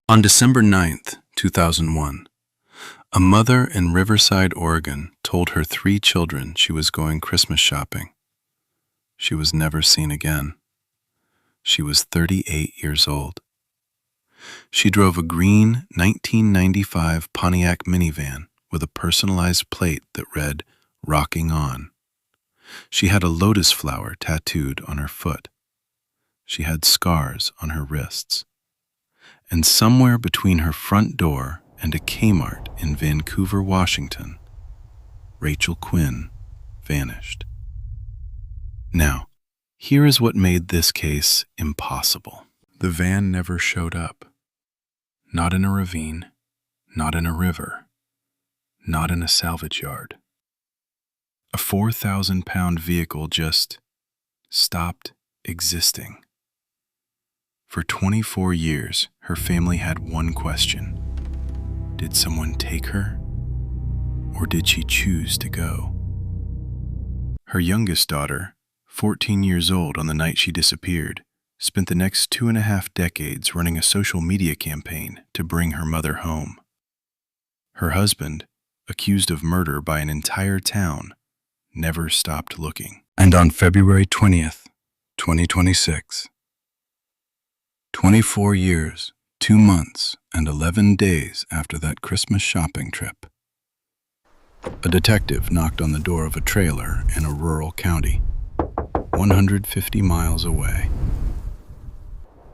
On December 9th, 2001, a mother in Riverside, Oregon told her 3 children she was going Christmas shopping. She was never seen again. She was 38 years old. She drove a green 1995 Pontiac minivan with a personalized plate that read, "Rocking On." She had a lotus flower tattooed on her foot. She had scars on her wrists. And somewhere between her front door and a Kmart in Vancouver, Washington, Rachel Quinn vanished. Now, here is what made this case impossible. The van never showed up. Not in a ravine, not in a river, not in a salvage yard. A 4,000-pound vehicle just stopped existing. For 24 years, her family had one question. Did someone take her? Or did she choose to go? Her youngest daughter, 14 years old on the night she disappeared, spent the next 2.5 decades running a social media campaign to bring her mother home. Her husband, accused of murder by an entire town, never stopped looking. And on February 20th, 2026, 24 years, 2 months, and 11 days after that Christmas shopping trip, a detective knocked on the door of a trailer in a rural county, 150 miles away.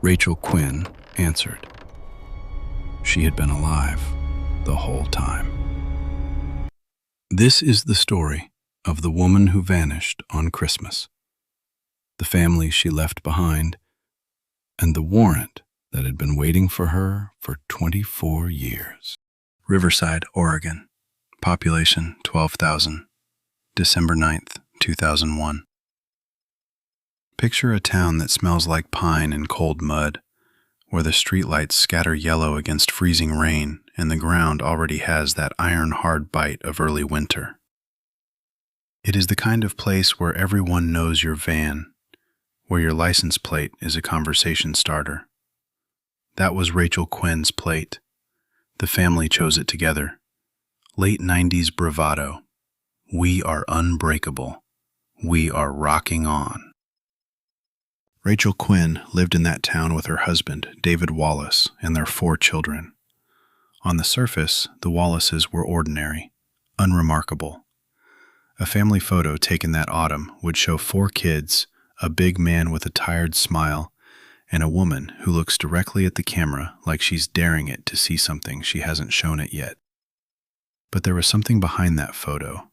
Rachel Quinn answered. She had been alive the whole time. This is the story of the woman who vanished on Christmas, the family she left behind, and the warrant that had been waiting for her for 24 years. Riverside, Oregon. Population 12,000. December 9th, 2001. Picture a town that smells like pine and cold mud, where the streetlights scatter yellow against freezing rain and the ground already has that iron-hard bite of early winter. It is the kind of place where everyone knows your van, where your license plate is a conversation starter. That was Rachel Quinn's plate. The family chose it together. Late 90s bravado. We are unbreakable. We are rocking on. Rachel Quinn lived in that town with her husband, David Wallace, and their 4 children. On the surface, the Wallaces were ordinary, unremarkable. A family photo taken that autumn would show 4 kids, a big man with a tired smile, and a woman who looks directly at the camera like she's daring it to see something she hasn't shown it yet. But there was something behind that photo,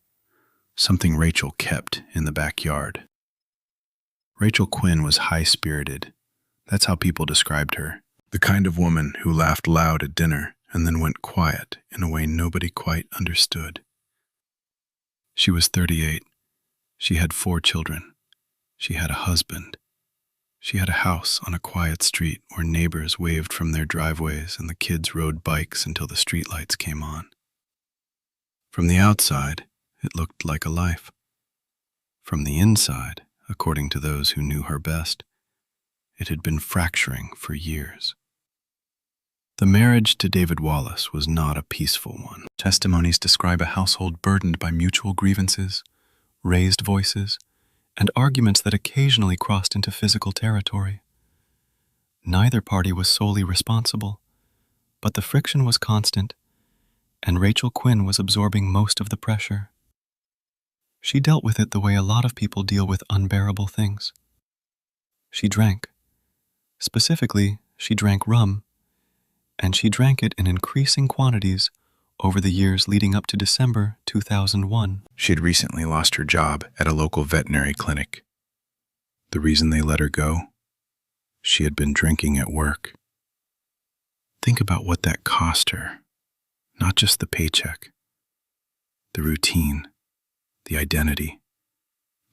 something Rachel kept in the backyard. Rachel Quinn was high-spirited. That's how people described her. The kind of woman who laughed loud at dinner and then went quiet in a way nobody quite understood. She was 38. She had 4 children. She had a husband. She had a house on a quiet street where neighbors waved from their driveways and the kids rode bikes until the streetlights came on. From the outside, it looked like a life. From the inside, according to those who knew her best, it had been fracturing for years. The marriage to David Wallace was not a peaceful one. Testimonies describe a household burdened by mutual grievances, raised voices, and arguments that occasionally crossed into physical territory. Neither party was solely responsible, but the friction was constant, and Rachel Quinn was absorbing most of the pressure. She dealt with it the way a lot of people deal with unbearable things. She drank. Specifically, she drank rum, and she drank it in increasing quantities over the years leading up to December 2001. She had recently lost her job at a local veterinary clinic. The reason they let her go? She had been drinking at work. Think about what that cost her. Not just the paycheck, the routine, the identity,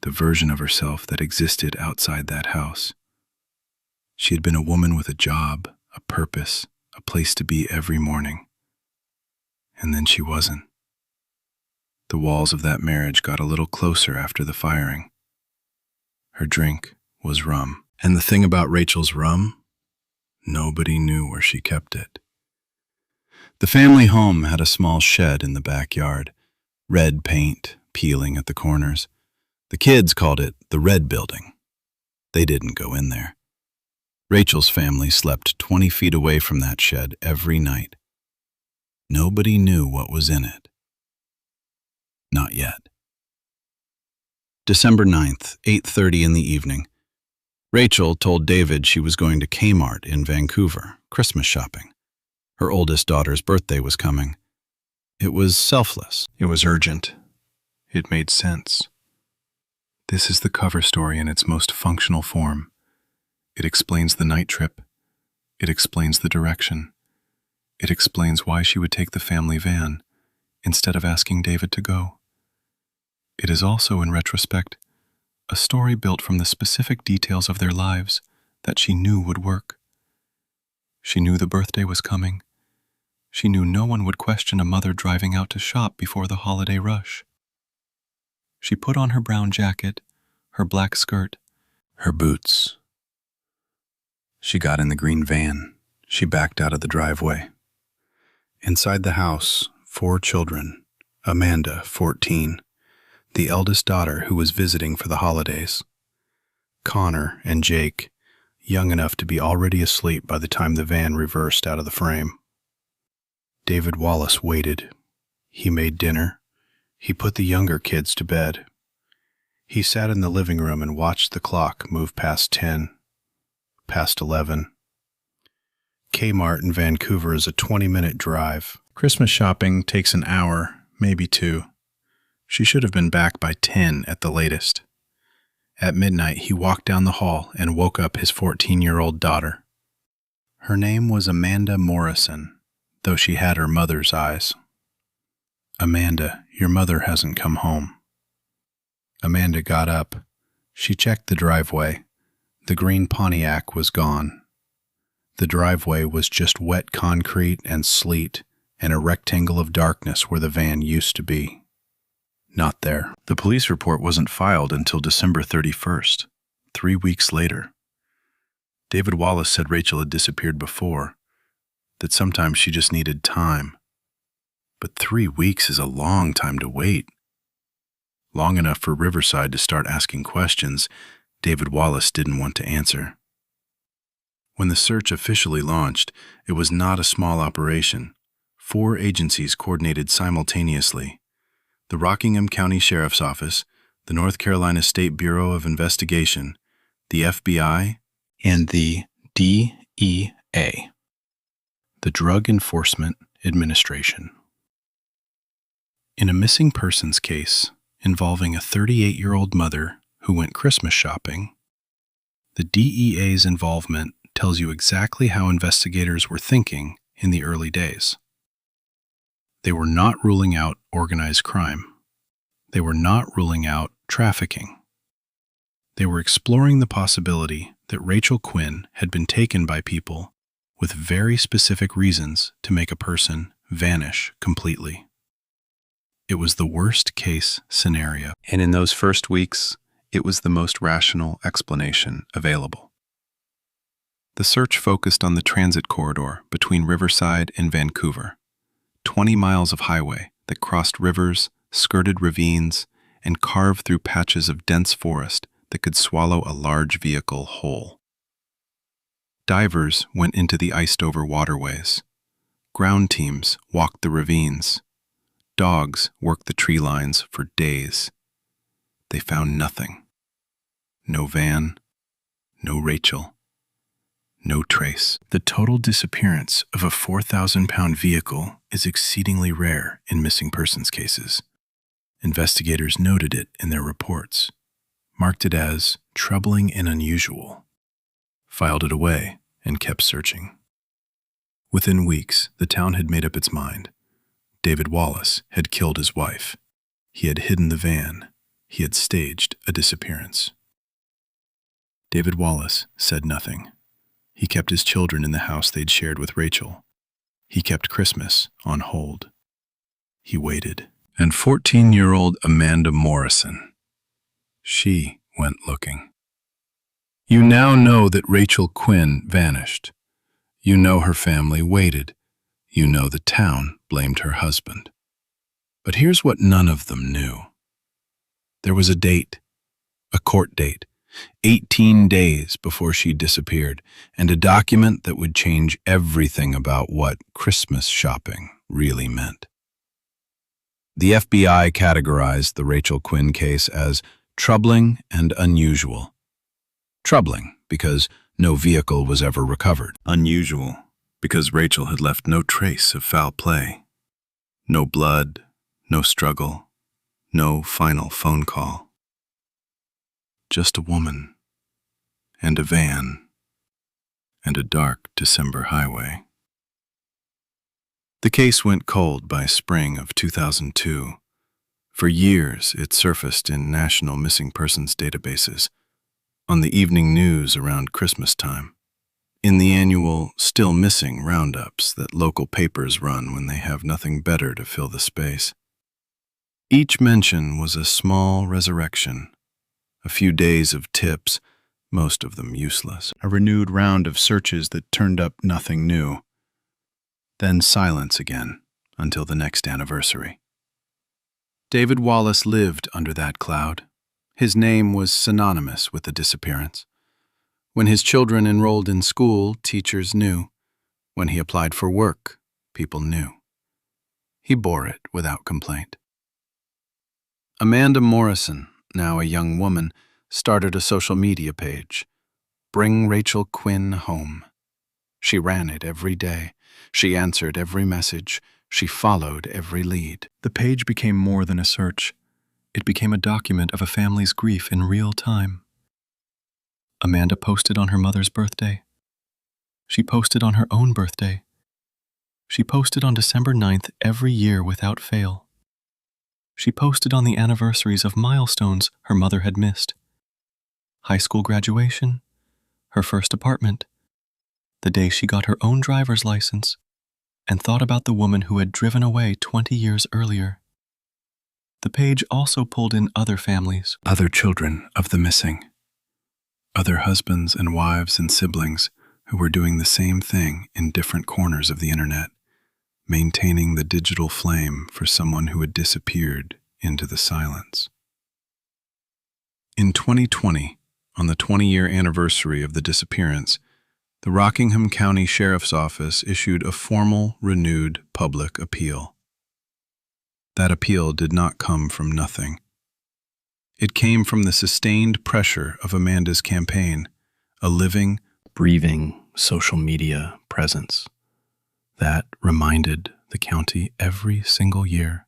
the version of herself that existed outside that house. She had been a woman with a job, a purpose, a place to be every morning. And then she wasn't. The walls of that marriage got a little closer after the firing. Her drink was rum. And the thing about Rachel's rum, nobody knew where she kept it. The family home had a small shed in the backyard, red paint peeling at the corners. The kids called it the Red Building. They didn't go in there. Rachel's family slept 20 feet away from that shed every night. Nobody knew what was in it. Not yet. December 9th, 8:30 in the evening. Rachel told David she was going to Kmart in Vancouver, Christmas shopping. Her oldest daughter's birthday was coming. It was selfless. It was urgent. It made sense. This is the cover story in its most functional form. It explains the night trip. It explains the direction. It explains why she would take the family van instead of asking David to go. It is also, in retrospect, a story built from the specific details of their lives that she knew would work. She knew the birthday was coming. She knew no one would question a mother driving out to shop before the holiday rush. She put on her brown jacket, her black skirt, her boots. She got in the green van. She backed out of the driveway. Inside the house, 4 children. Amanda, 14, the eldest daughter who was visiting for the holidays. Connor and Jake, young enough to be already asleep by the time the van reversed out of the frame. David Wallace waited. He made dinner. He put the younger kids to bed. He sat in the living room and watched the clock move past 10, past 11. Kmart in Vancouver is a 20-minute drive. Christmas shopping takes an hour, maybe 2. She should have been back by 10 at the latest. At midnight, he walked down the hall and woke up his 14-year-old daughter. Her name was Amanda Morrison, though she had her mother's eyes. "Amanda, your mother hasn't come home." Amanda got up. She checked the driveway. The green Pontiac was gone. The driveway was just wet concrete and sleet and a rectangle of darkness where the van used to be. Not there. The police report wasn't filed until December 31st, 3 weeks later. David Wallace said Rachel had disappeared before, that sometimes she just needed time. But 3 weeks is a long time to wait. Long enough for Riverside to start asking questions David Wallace didn't want to answer. When the search officially launched, it was not a small operation. 4 agencies coordinated simultaneously: the Rockingham County Sheriff's Office, the North Carolina State Bureau of Investigation, the FBI, and the DEA, the Drug Enforcement Administration. In a missing persons case involving a 38-year-old mother who went Christmas shopping, the DEA's involvement tells you exactly how investigators were thinking in the early days. They were not ruling out organized crime. They were not ruling out trafficking. They were exploring the possibility that Rachel Quinn had been taken by people with very specific reasons to make a person vanish completely. It was the worst case scenario, and in those first weeks, it was the most rational explanation available. The search focused on the transit corridor between Riverside and Vancouver, 20 miles of highway that crossed rivers, skirted ravines, and carved through patches of dense forest that could swallow a large vehicle whole. Divers went into the iced-over waterways. Ground teams walked the ravines. Dogs worked the tree lines for days. They found nothing. No van, no Rachel, no trace. The total disappearance of a 4,000-pound vehicle is exceedingly rare in missing persons cases. Investigators noted it in their reports, marked it as troubling and unusual, filed it away, and kept searching. Within weeks, the town had made up its mind. David Wallace had killed his wife. He had hidden the van. He had staged a disappearance. David Wallace said nothing. He kept his children in the house they'd shared with Rachel. He kept Christmas on hold. He waited. And 14-year-old Amanda Morrison, she went looking. You now know that Rachel Quinn vanished. You know her family waited. You know the town blamed her husband. But here's what none of them knew. There was a date, a court date, 18 days before she disappeared, and a document that would change everything about what Christmas shopping really meant. The FBI categorized the Rachel Quinn case as troubling and unusual. Troubling because no vehicle was ever recovered. Unusual because Rachel had left no trace of foul play. No blood, no struggle, no final phone call. Just a woman, and a van, and a dark December highway. The case went cold by spring of 2002. For years, it surfaced in national missing persons databases, on the evening news around Christmas time, in the annual Still Missing roundups that local papers run when they have nothing better to fill the space. Each mention was a small resurrection, a few days of tips, most of them useless, a renewed round of searches that turned up nothing new. Then silence again, until the next anniversary. David Wallace lived under that cloud. His name was synonymous with the disappearance. When his children enrolled in school, teachers knew. When he applied for work, people knew. He bore it without complaint. Amanda Morrison, now a young woman, started a social media page, Bring Rachel Quinn Home. She ran it every day. She answered every message. She followed every lead. The page became more than a search. It became a document of a family's grief in real time. Amanda posted on her mother's birthday. She posted on her own birthday. She posted on December 9th every year without fail. She posted on the anniversaries of milestones her mother had missed. High school graduation, her first apartment, the day she got her own driver's license, and thought about the woman who had driven away 20 years earlier. The page also pulled in other families, other children of the missing, other husbands and wives and siblings who were doing the same thing in different corners of the internet, maintaining the digital flame for someone who had disappeared into the silence. In 2020, on the 20-year anniversary of the disappearance, the Rockingham County Sheriff's Office issued a formal, renewed public appeal. That appeal did not come from nothing. It came from the sustained pressure of Amanda's campaign, a living, breathing social media presence that reminded the county every single year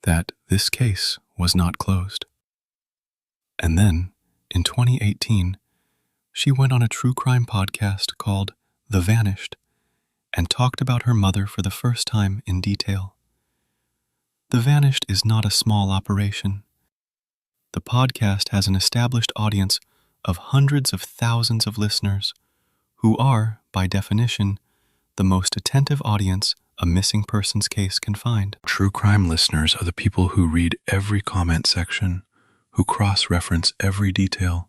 that this case was not closed. And then, in 2018, she went on a true crime podcast called The Vanished and talked about her mother for the first time in detail. The Vanished is not a small operation. The podcast has an established audience of hundreds of thousands of listeners who are, by definition, the most attentive audience a missing persons case can find. True crime listeners are the people who read every comment section, who cross-reference every detail,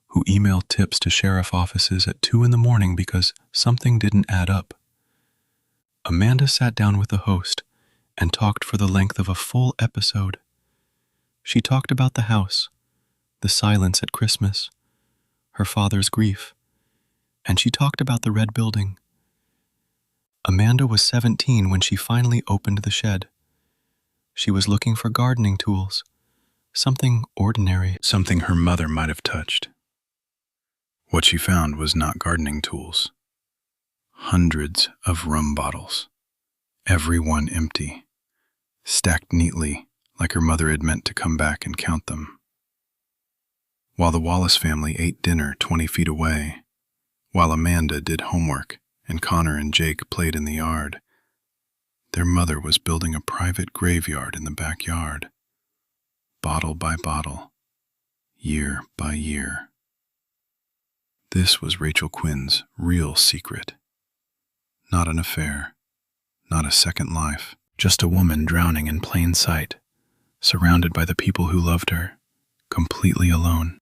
who email tips to sheriff offices at 2 a.m. because something didn't add up. Amanda sat down with the host and talked for the length of a full episode. She talked about the house, the silence at Christmas, her father's grief, and she talked about the red building. Amanda was 17 when she finally opened the shed. She was looking for gardening tools, something ordinary, something her mother might have touched. What she found was not gardening tools. Hundreds of rum bottles, every one empty, stacked neatly like her mother had meant to come back and count them. While the Wallace family ate dinner 20 feet away, while Amanda did homework and Connor and Jake played in the yard, their mother was building a private graveyard in the backyard, bottle by bottle, year by year. This was Rachel Quinn's real secret. Not an affair, not a second life, just a woman drowning in plain sight, surrounded by the people who loved her, completely alone.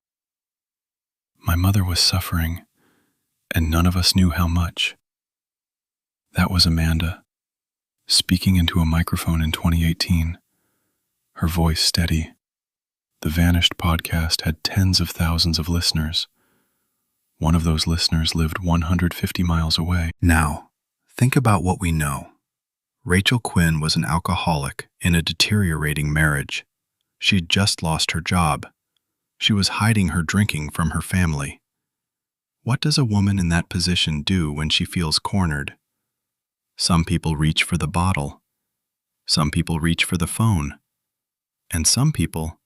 My mother was suffering, and none of us knew how much. That was Amanda, speaking into a microphone in 2018, her voice steady. The Vanished podcast had tens of thousands of listeners. One of those listeners lived 150 miles away. Now, think about what we know. Rachel Quinn was an alcoholic in a deteriorating marriage. She'd just lost her job. She was hiding her drinking from her family. What does a woman in that position do when she feels cornered? Some people reach for the bottle. Some people reach for the phone. And some people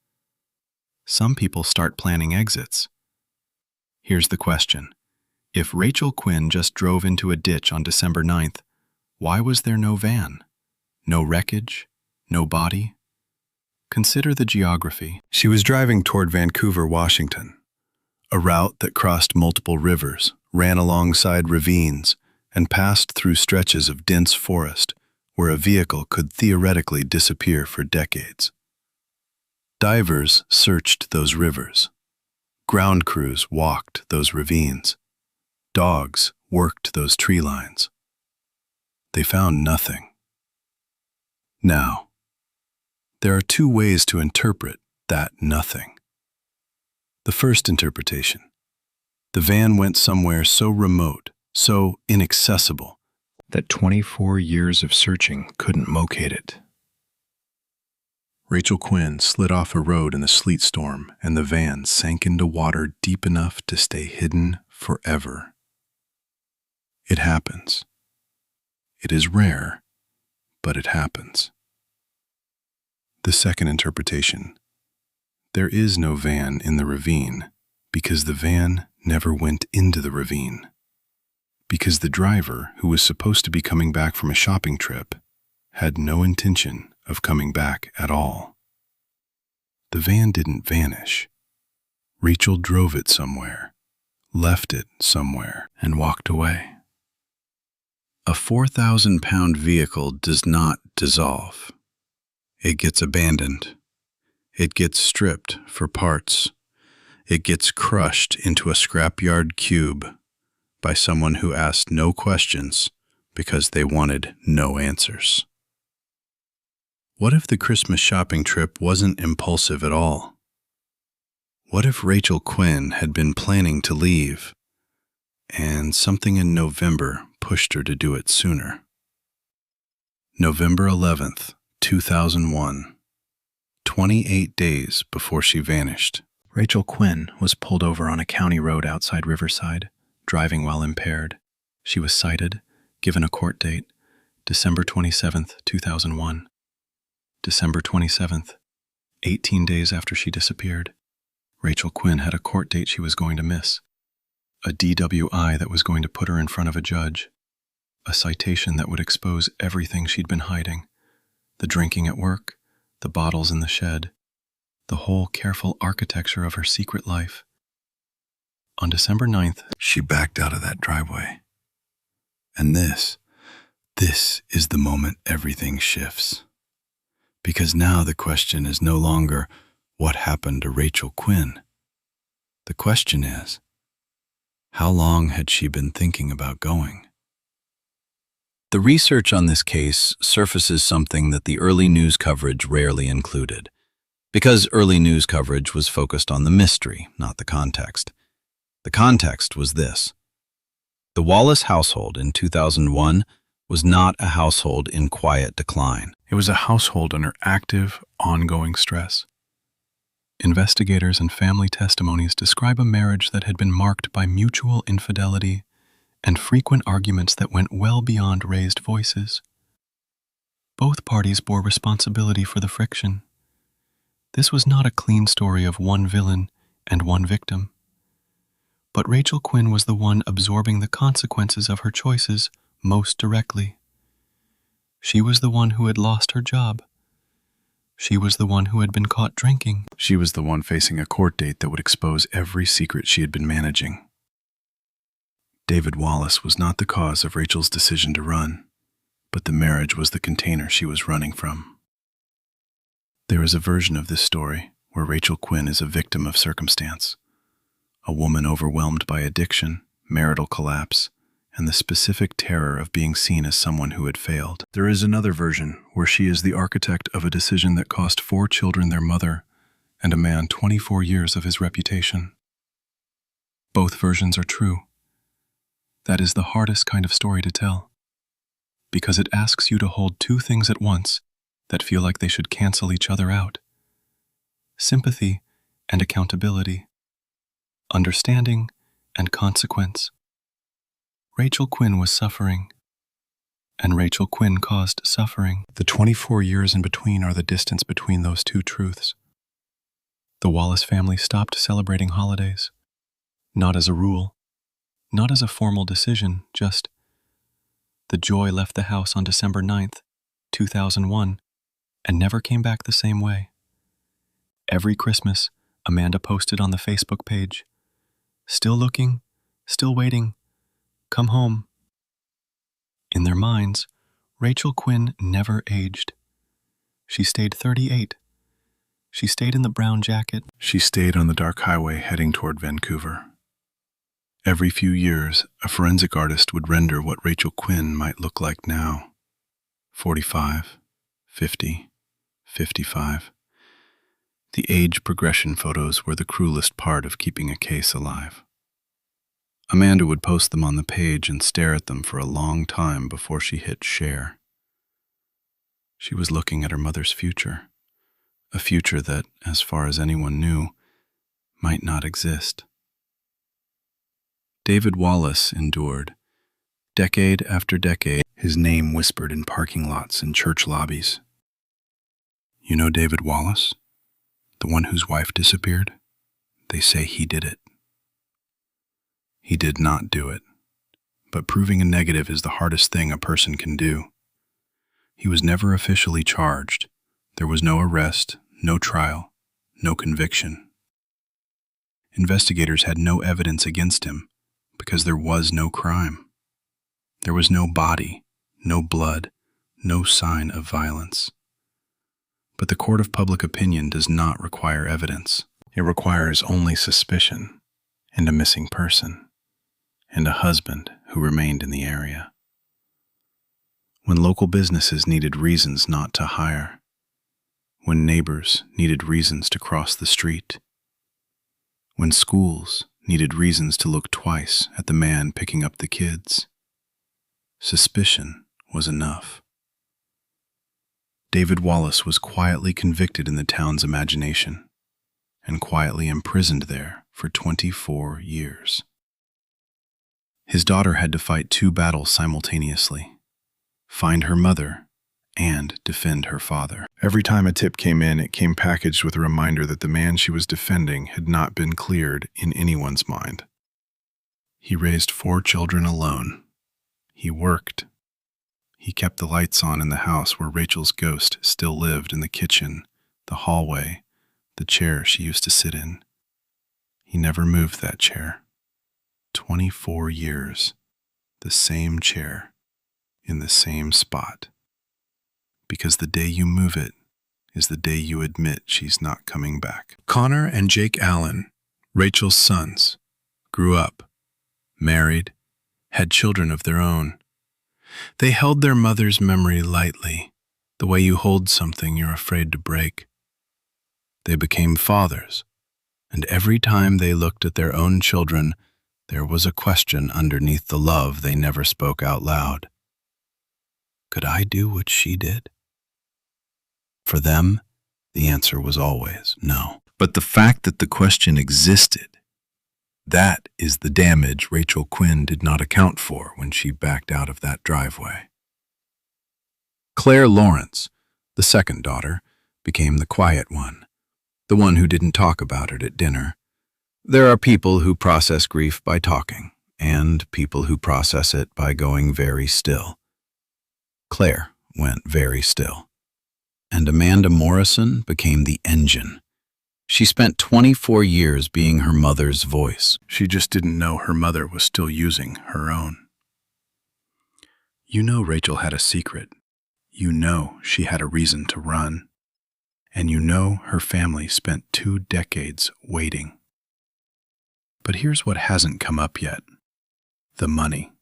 start planning exits. Here's the question. If Rachel Quinn just drove into a ditch on December 9th, why was there no van? No wreckage? No body? Consider the geography. She was driving toward Vancouver, Washington, a route that crossed multiple rivers, ran alongside ravines, and passed through stretches of dense forest where a vehicle could theoretically disappear for decades. Divers searched those rivers. Ground crews walked those ravines. Dogs worked those tree lines. They found nothing. Now, there are two ways to interpret that nothing. The first interpretation: the van went somewhere so remote, so inaccessible, that 24 years of searching couldn't locate it. Rachel Quinn slid off a road in the sleet storm, and the van sank into water deep enough to stay hidden forever. It happens. It is rare, but it happens. The second interpretation: there is no van in the ravine because the van never went into the ravine. Because the driver, who was supposed to be coming back from a shopping trip, had no intention of coming back at all. The van didn't vanish. Rachel drove it somewhere, left it somewhere, and walked away. A 4,000-pound vehicle does not dissolve. It gets abandoned. It gets stripped for parts. It gets crushed into a scrapyard cube by someone who asked no questions because they wanted no answers. What if the Christmas shopping trip wasn't impulsive at all? What if Rachel Quinn had been planning to leave, and something in November pushed her to do it sooner? November 11th, 2001. 28 days before she vanished. Rachel Quinn was pulled over on a county road outside Riverside, driving while impaired. She was cited, given a court date, December 27th, 2001. December 27th, 18 days after she disappeared. Rachel Quinn had a court date she was going to miss. A DWI that was going to put her in front of a judge. A citation that would expose everything she'd been hiding. The drinking at work, the bottles in the shed, the whole careful architecture of her secret life. On December 9th, she backed out of that driveway. And this is the moment everything shifts. Because now the question is no longer, what happened to Rachel Quinn? The question is, how long had she been thinking about going? The research on this case surfaces something that the early news coverage rarely included, because early news coverage was focused on the mystery, not the context. The context was this. The Wallace household in 2001 was not a household in quiet decline. It was a household under active, ongoing stress. Investigators and family testimonies describe a marriage that had been marked by mutual infidelity and frequent arguments that went well beyond raised voices. Both parties bore responsibility for the friction. This was not a clean story of one villain and one victim. But Rachel Quinn was the one absorbing the consequences of her choices most directly. She was the one who had lost her job. She was the one who had been caught drinking. She was the one facing a court date that would expose every secret she had been managing. David Wallace was not the cause of Rachel's decision to run, but the marriage was the container she was running from. There is a version of this story where Rachel Quinn is a victim of circumstance, a woman overwhelmed by addiction, marital collapse, and the specific terror of being seen as someone who had failed. There is another version where she is the architect of a decision that cost 4 children their mother and a man 24 years of his reputation. Both versions are true. That is the hardest kind of story to tell, because it asks you to hold 2 things at once that feel like they should cancel each other out: sympathy and accountability, understanding and consequence. Rachel Quinn was suffering, and Rachel Quinn caused suffering. The 24 years in between are the distance between those 2 truths. The Wallace family stopped celebrating holidays, not as a rule, not as a formal decision, just the joy left the house on December 9th, 2001, and never came back the same way. Every Christmas, Amanda posted on the Facebook page, "Still looking, still waiting, come home." In their minds, Rachel Quinn never aged. She stayed 38. She stayed in the brown jacket. She stayed on the dark highway heading toward Vancouver. Every few years, a forensic artist would render what Rachel Quinn might look like now. 45, 50, 55. The age progression photos were the cruelest part of keeping a case alive. Amanda would post them on the page and stare at them for a long time before she hit share. She was looking at her mother's future, a future that, as far as anyone knew, might not exist. David Wallace endured. Decade after decade, his name whispered in parking lots and church lobbies. You know David Wallace? The one whose wife disappeared? They say he did it. He did not do it, but proving a negative is the hardest thing a person can do. He was never officially charged. There was no arrest, no trial, no conviction. Investigators had no evidence against him because there was no crime. There was no body, no blood, no sign of violence. But the court of public opinion does not require evidence. It requires only suspicion and a missing person and a husband who remained in the area. When local businesses needed reasons not to hire, when neighbors needed reasons to cross the street, when schools needed reasons to look twice at the man picking up the kids, suspicion was enough. David Wallace was quietly convicted in the town's imagination and quietly imprisoned there for 24 years. His daughter had to fight 2 battles simultaneously: find her mother and defend her father. Every time a tip came in, it came packaged with a reminder that the man she was defending had not been cleared in anyone's mind. He raised 4 children alone. He worked. He kept the lights on in the house where Rachel's ghost still lived, in the kitchen, the hallway, the chair she used to sit in. He never moved that chair. 24 years, the same chair, in the same spot. Because the day you move it is the day you admit she's not coming back. Connor and Jake Allen, Rachel's sons, grew up, married, had children of their own. They held their mother's memory lightly, the way you hold something you're afraid to break. They became fathers, and every time they looked at their own children, there was a question underneath the love they never spoke out loud. Could I do what she did? For them, the answer was always no. But the fact that the question existed, that is the damage Rachel Quinn did not account for when she backed out of that driveway. Claire Lawrence, the second daughter, became the quiet one, the one who didn't talk about it at dinner. There are people who process grief by talking, and people who process it by going very still. Claire went very still. And Amanda Morrison became the engine. She spent 24 years being her mother's voice. She just didn't know her mother was still using her own. You know Rachel had a secret. You know she had a reason to run. And you know her family spent 2 decades waiting. But here's what hasn't come up yet: the money.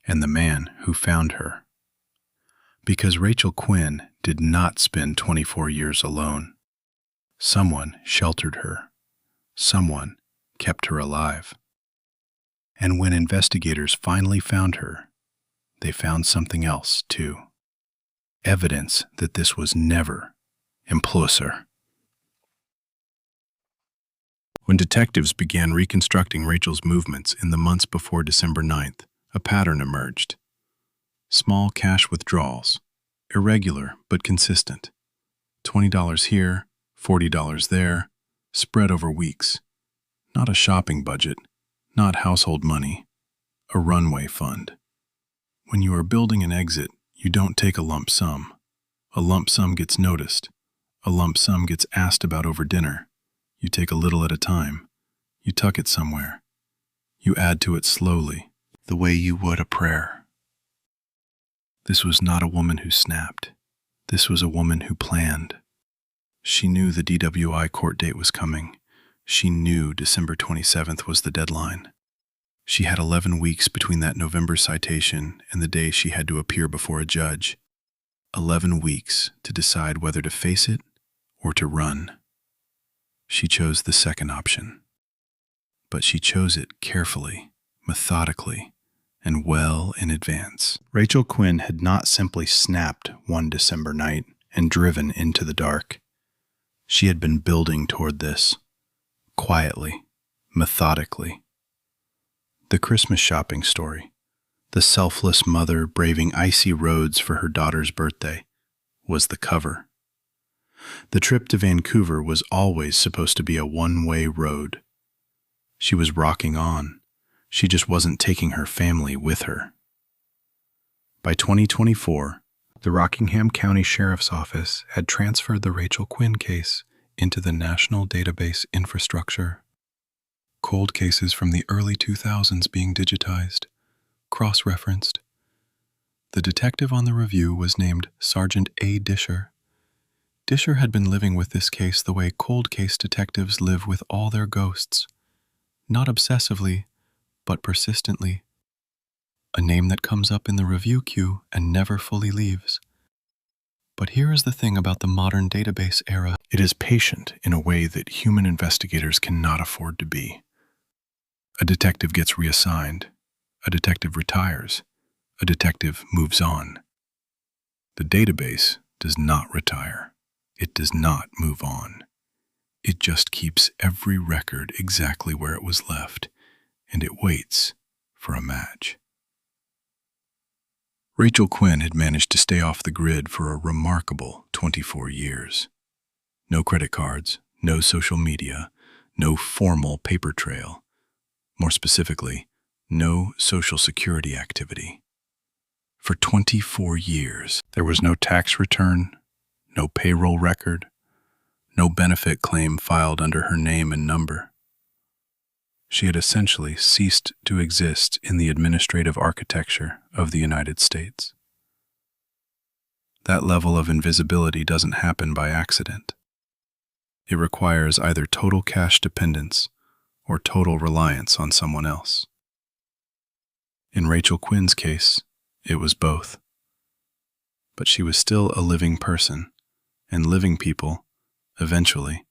and the man who found her. Because Rachel Quinn did not spend 24 years alone. Someone sheltered her. Someone kept her alive. And when investigators finally found her, they found something else, too. Evidence that this was never impulsor. When detectives began reconstructing Rachel's movements in the months before December 9th, a pattern emerged. Small cash withdrawals, irregular but consistent. $20 here, $40 there, spread over weeks. Not a shopping budget, not household money, a runway fund. When you are building an exit, you don't take a lump sum. A lump sum gets noticed. A lump sum gets asked about over dinner. You take a little at a time. You tuck it somewhere. You add to it slowly, the way you would a prayer. This was not a woman who snapped. This was a woman who planned. She knew the DWI court date was coming. She knew December 27th was the deadline. She had 11 weeks between that November citation and the day she had to appear before a judge. 11 weeks to decide whether to face it or to run. She chose the second option. But she chose it carefully, methodically, and well in advance. Rachel Quinn had not simply snapped one December night and driven into the dark. She had been building toward this, quietly, methodically. The Christmas shopping story, the selfless mother braving icy roads for her daughter's birthday, was the cover. The trip to Vancouver was always supposed to be a one-way road. She was rocking on. She just wasn't taking her family with her. By 2024, the Rockingham County Sheriff's Office had transferred the Rachel Quinn case into the National Database Infrastructure. Cold cases from the early 2000s being digitized, cross-referenced. The detective on the review was named Sergeant A. Disher. Disher had been living with this case the way cold case detectives live with all their ghosts. Not obsessively, but persistently. A name that comes up in the review queue and never fully leaves. But here is the thing about the modern database era. It is patient in a way that human investigators cannot afford to be. A detective gets reassigned. A detective retires. A detective moves on. The database does not retire. It does not move on. It just keeps every record exactly where it was left, and it waits for a match. Rachel Quinn had managed to stay off the grid for a remarkable 24 years. No credit cards, no social media, no formal paper trail. More specifically, no Social Security activity. For 24 years, there was no tax return, no payroll record, no benefit claim filed under her name and number. She had essentially ceased to exist in the administrative architecture of the United States. That level of invisibility doesn't happen by accident. It requires either total cash dependence or total reliance on someone else. In Rachel Quinn's case, it was both. But she was still a living person, and living people, eventually,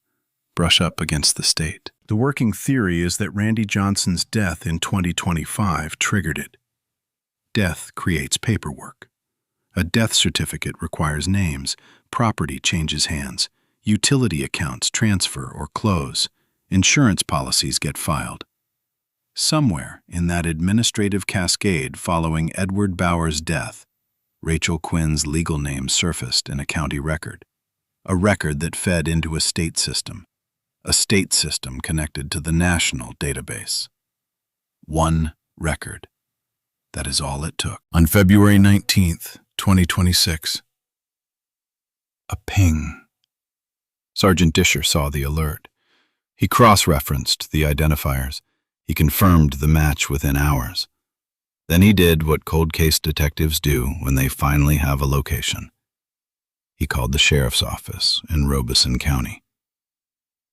brush up against the state. The working theory is that Randy Johnson's death in 2025 triggered it. Death creates paperwork. A death certificate requires names, property changes hands, utility accounts transfer or close, insurance policies get filed. Somewhere in that administrative cascade following Edward Bauer's death, Rachel Quinn's legal name surfaced in a county record, a record that fed into a state system connected to the national database. One record. That is all it took. On February 19th, 2026, a ping. Sergeant Disher saw the alert. He cross-referenced the identifiers. He confirmed the match within hours. Then he did what cold case detectives do when they finally have a location. He called the sheriff's office in Robeson County.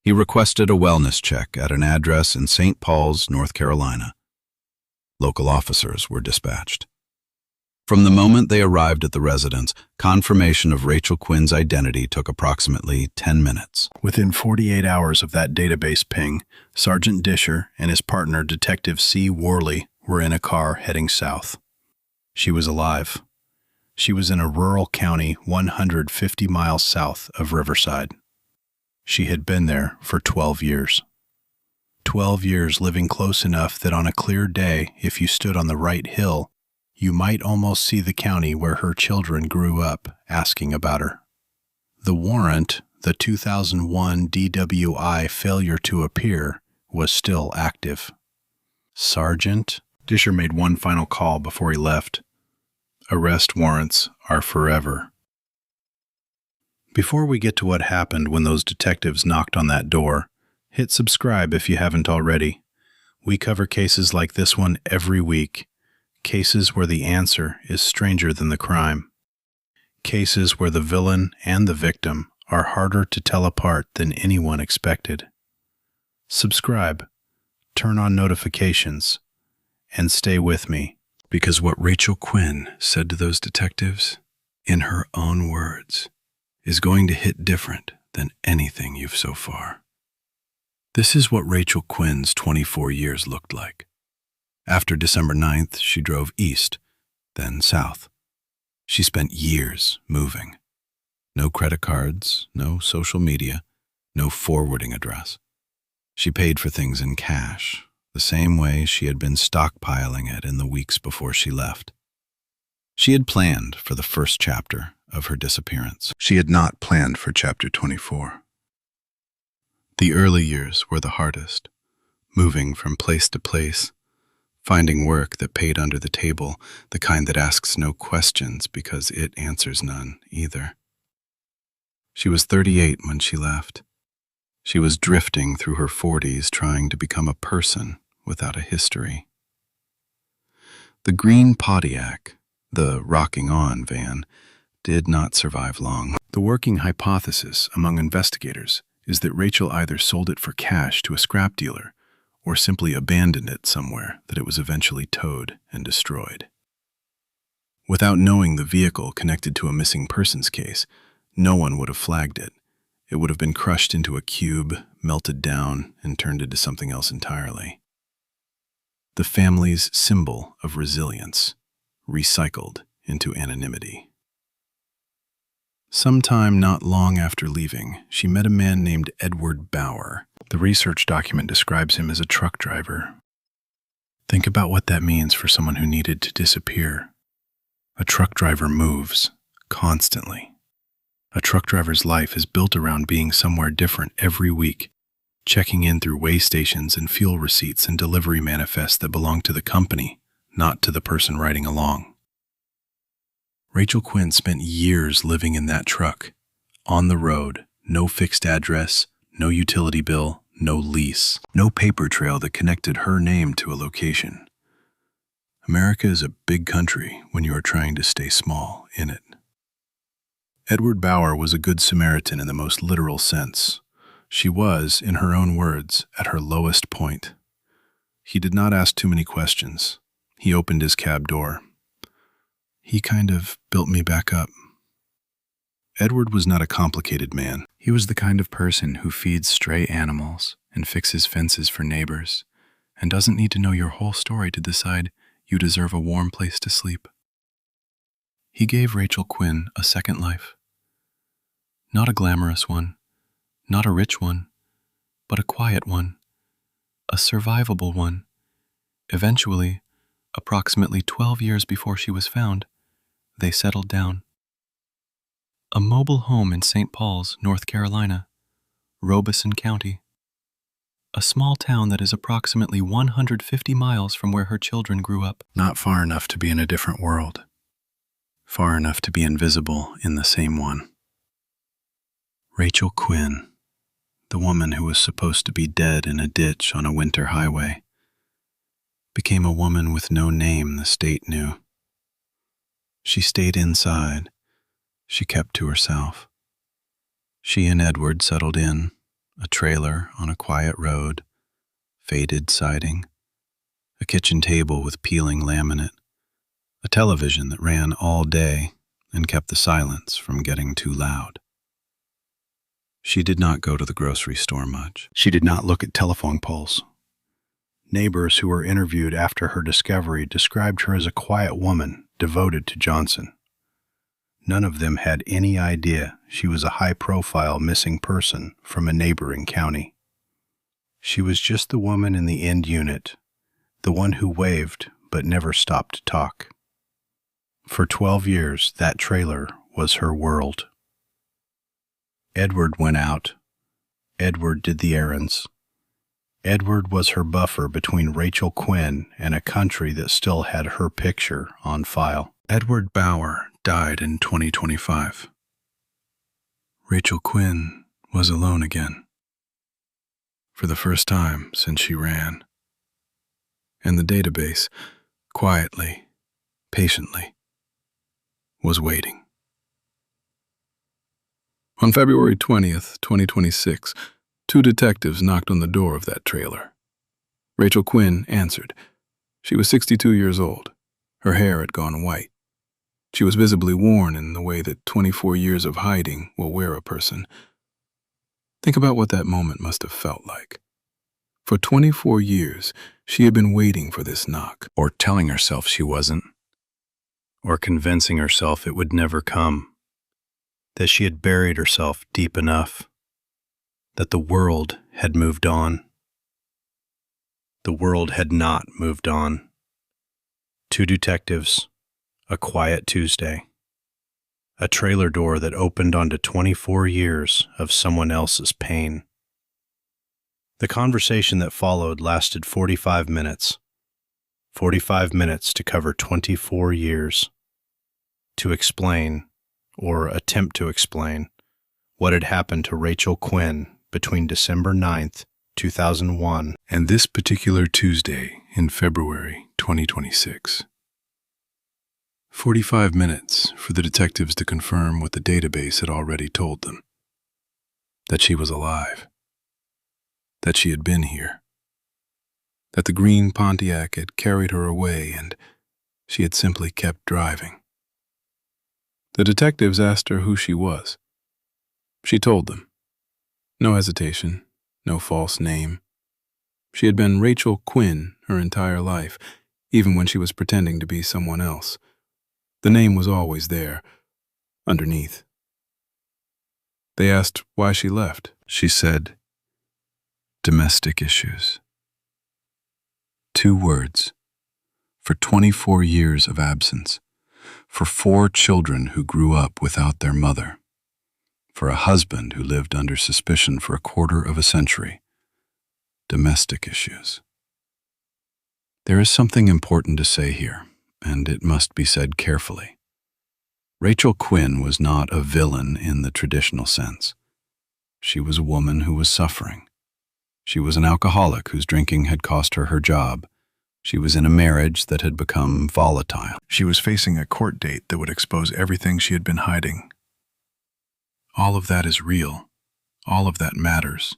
He requested a wellness check at an address in St. Paul's, North Carolina. Local officers were dispatched. From the moment they arrived at the residence, confirmation of Rachel Quinn's identity took approximately 10 minutes. Within 48 hours of that database ping, Sergeant Disher and his partner, Detective C. Worley, were in a car heading south. She was alive. She was in a rural county 150 miles south of Riverside. She had been there for 12 years. 12 years living close enough that on a clear day, if you stood on the right hill, you might almost see the county where her children grew up, asking about her. The warrant, the 2001 DWI failure to appear, was still active. Sergeant Disher made one final call before he left. Arrest warrants are forever. Before we get to what happened when those detectives knocked on that door, hit subscribe if you haven't already. We cover cases like this one every week. Cases where the answer is stranger than the crime. Cases where the villain and the victim are harder to tell apart than anyone expected. Subscribe, turn on notifications, and stay with me. Because what Rachel Quinn said to those detectives, in her own words, is going to hit different than anything you've so far. This is what Rachel Quinn's 24 years looked like. After December 9th, she drove east, then south. She spent years moving. No credit cards, no social media, no forwarding address. She paid for things in cash, the same way she had been stockpiling it in the weeks before she left. She had planned for the first chapter of her disappearance. She had not planned for chapter 24. The early years were the hardest, moving from place to place, finding work that paid under the table, the kind that asks no questions because it answers none either. She was 38 when she left. She was drifting through her 40s trying to become a person without a history. The green Pontiac, the rocking on van, did not survive long. The working hypothesis among investigators is that Rachel either sold it for cash to a scrap dealer or simply abandoned it somewhere that it was eventually towed and destroyed. Without knowing the vehicle connected to a missing persons case, no one would have flagged it. It would have been crushed into a cube, melted down, and turned into something else entirely. The family's symbol of resilience, recycled into anonymity. Sometime not long after leaving, she met a man named Edward Bauer. The research document describes him as a truck driver. Think about what that means for someone who needed to disappear. A truck driver moves, constantly. A truck driver's life is built around being somewhere different every week, checking in through weigh stations and fuel receipts and delivery manifests that belong to the company, not to the person riding along. Rachel Quinn spent years living in that truck, on the road, no fixed address, no utility bill, no lease, no paper trail that connected her name to a location. America is a big country when you are trying to stay small in it. Edward Bauer was a good Samaritan in the most literal sense. She was, in her own words, at her lowest point. He did not ask too many questions. He opened his cab door. He kind of built me back up. Edward was not a complicated man. He was the kind of person who feeds stray animals and fixes fences for neighbors and doesn't need to know your whole story to decide you deserve a warm place to sleep. He gave Rachel Quinn a second life. Not a glamorous one, not a rich one, but a quiet one, a survivable one. Eventually, approximately 12 years before she was found, they settled down. A mobile home in St. Paul's, North Carolina, Robeson County. A small town that is approximately 150 miles from where her children grew up. Not far enough to be in a different world. Far enough to be invisible in the same one. Rachel Quinn, the woman who was supposed to be dead in a ditch on a winter highway, became a woman with no name the state knew. She stayed inside. She kept to herself. She and Edward settled in, a trailer on a quiet road, faded siding, a kitchen table with peeling laminate, a television that ran all day and kept the silence from getting too loud. She did not go to the grocery store much. She did not look at telephone poles. Neighbors who were interviewed after her discovery described her as a quiet woman devoted to Johnson. None of them had any idea she was a high-profile missing person from a neighboring county. She was just the woman in the end unit, the one who waved but never stopped to talk. For 12 years, that trailer was her world. Edward went out. Edward did the errands. Edward was her buffer between Rachel Quinn and a country that still had her picture on file. Edward Bauer died in 2025. Rachel Quinn was alone again. For the first time since she ran. And the database, quietly, patiently, was waiting. On February 20th, 2026, 2 detectives knocked on the door of that trailer. Rachel Quinn answered. She was 62 years old. Her hair had gone white. She was visibly worn in the way that 24 years of hiding will wear a person. Think about what that moment must have felt like. For 24 years, she had been waiting for this knock, or telling herself she wasn't, or convincing herself it would never come, that she had buried herself deep enough, that the world had moved on. The world had not moved on. 2 detectives, a quiet Tuesday, a trailer door that opened onto 24 years of someone else's pain. The conversation that followed lasted 45 minutes. 45 minutes to cover 24 years. To explain, or attempt to explain, what had happened to Rachel Quinn between December 9th, 2001, and this particular Tuesday in February 2026. 45 minutes for the detectives to confirm what the database had already told them. That she was alive. That she had been here. That the green Pontiac had carried her away and she had simply kept driving. The detectives asked her who she was. She told them. No hesitation, no false name. She had been Rachel Quinn her entire life, even when she was pretending to be someone else. The name was always there, underneath. They asked why she left. She said, domestic issues. 2 words. For 24 years of absence. For 4 children who grew up without their mother. For a husband who lived under suspicion for a quarter of a century. Domestic issues. There is something important to say here, and it must be said carefully. Rachel Quinn was not a villain in the traditional sense. She was a woman who was suffering. She was an alcoholic whose drinking had cost her her job. She was in a marriage that had become volatile. She was facing a court date that would expose everything she had been hiding. All of that is real. All of that matters.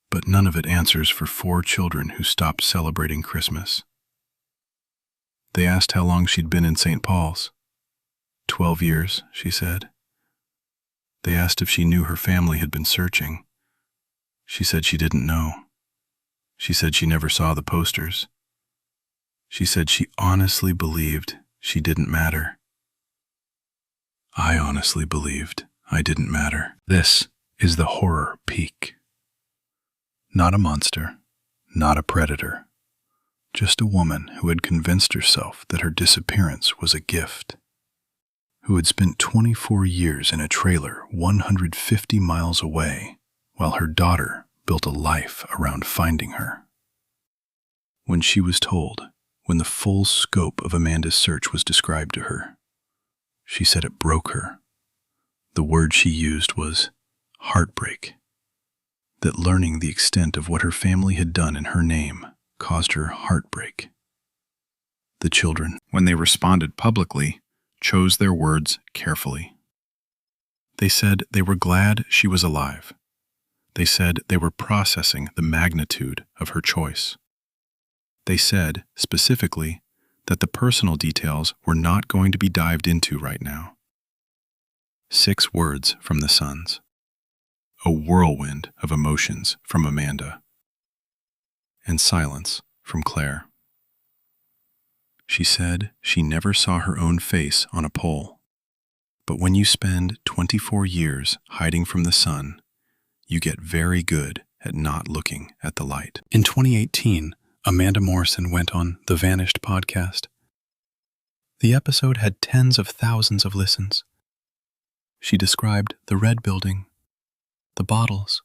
But none of it answers for 4 children who stopped celebrating Christmas. They asked how long she'd been in St. Paul's. 12 years, she said. They asked if she knew her family had been searching. She said she didn't know. She said she never saw the posters. She said she honestly believed she didn't matter. I honestly believed I didn't matter. This is the horror peak. Not a monster, not a predator. Just a woman who had convinced herself that her disappearance was a gift. Who had spent 24 years in a trailer 150 miles away while her daughter built a life around finding her. When she was told, when the full scope of Amanda's search was described to her, she said it broke her. The word she used was heartbreak. That learning the extent of what her family had done in her name caused her heartbreak. The children, when they responded publicly, chose their words carefully. They said they were glad she was alive. They said they were processing the magnitude of her choice. They said, specifically, that the personal details were not going to be dived into right now. 6 words from the sons. A whirlwind of emotions from Amanda. And silence from Claire. She said she never saw her own face on a pole. But when you spend 24 years hiding from the sun, you get very good at not looking at the light. In 2018, Amanda Morrison went on the Vanished podcast. The episode had tens of thousands of listens. She described the red building, the bottles,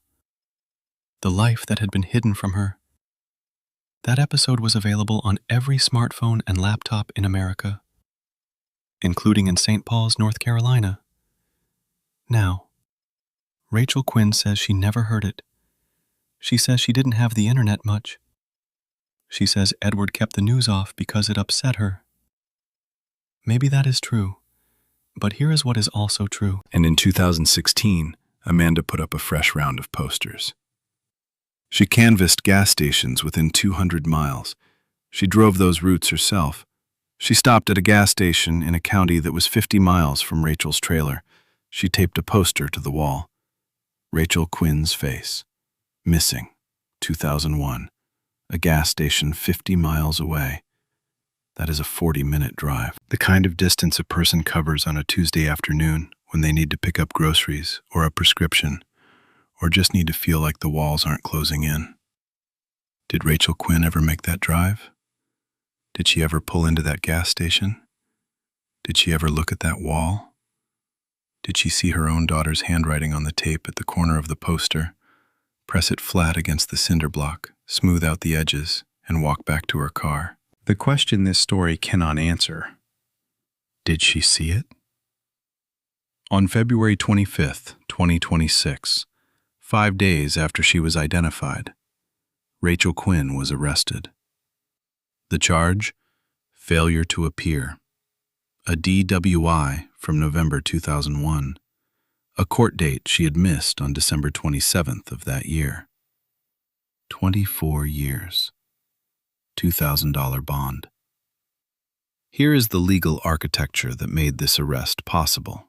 the life that had been hidden from her. That episode was available on every smartphone and laptop in America, including in St. Paul's, North Carolina. Now, Rachel Quinn says she never heard it. She says she didn't have the internet much. She says Edward kept the news off because it upset her. Maybe that is true, but here is what is also true. And in 2016, Amanda put up a fresh round of posters. She canvassed gas stations within 200 miles. She drove those routes herself. She stopped at a gas station in a county that was 50 miles from Rachel's trailer. She taped a poster to the wall. Rachel Quinn's face. Missing. 2001. A gas station 50 miles away. That is a 40-minute drive. The kind of distance a person covers on a Tuesday afternoon when they need to pick up groceries or a prescription, or just need to feel like the walls aren't closing in. Did Rachel Quinn ever make that drive? Did she ever pull into that gas station? Did she ever look at that wall? Did she see her own daughter's handwriting on the tape at the corner of the poster, press it flat against the cinder block, smooth out the edges, and walk back to her car? The question this story cannot answer. Did she see it? On February 25th, 2026, 5 days after she was identified, Rachel Quinn was arrested. The charge? Failure to appear. A DWI from November 2001, a court date she had missed on December 27th of that year. 24 years. $2,000 bond. Here is the legal architecture that made this arrest possible.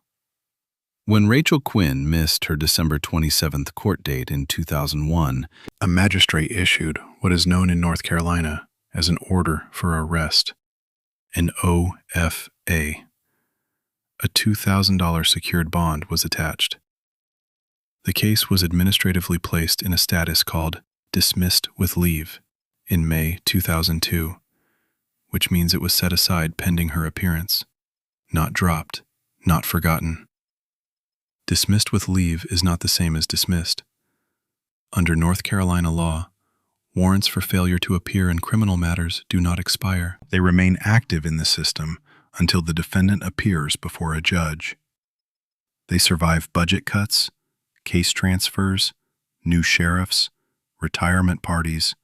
When Rachel Quinn missed her December 27th court date in 2001, a magistrate issued what is known in North Carolina as an order for arrest, an OFA. A $2,000 secured bond was attached. The case was administratively placed in a status called dismissed with leave in May 2002, which means it was set aside pending her appearance, not dropped, not forgotten. Dismissed with leave is not the same as dismissed. Under North Carolina law, warrants for failure to appear in criminal matters do not expire. They remain active in the system until the defendant appears before a judge. They survive budget cuts, case transfers, new sheriffs, retirement parties,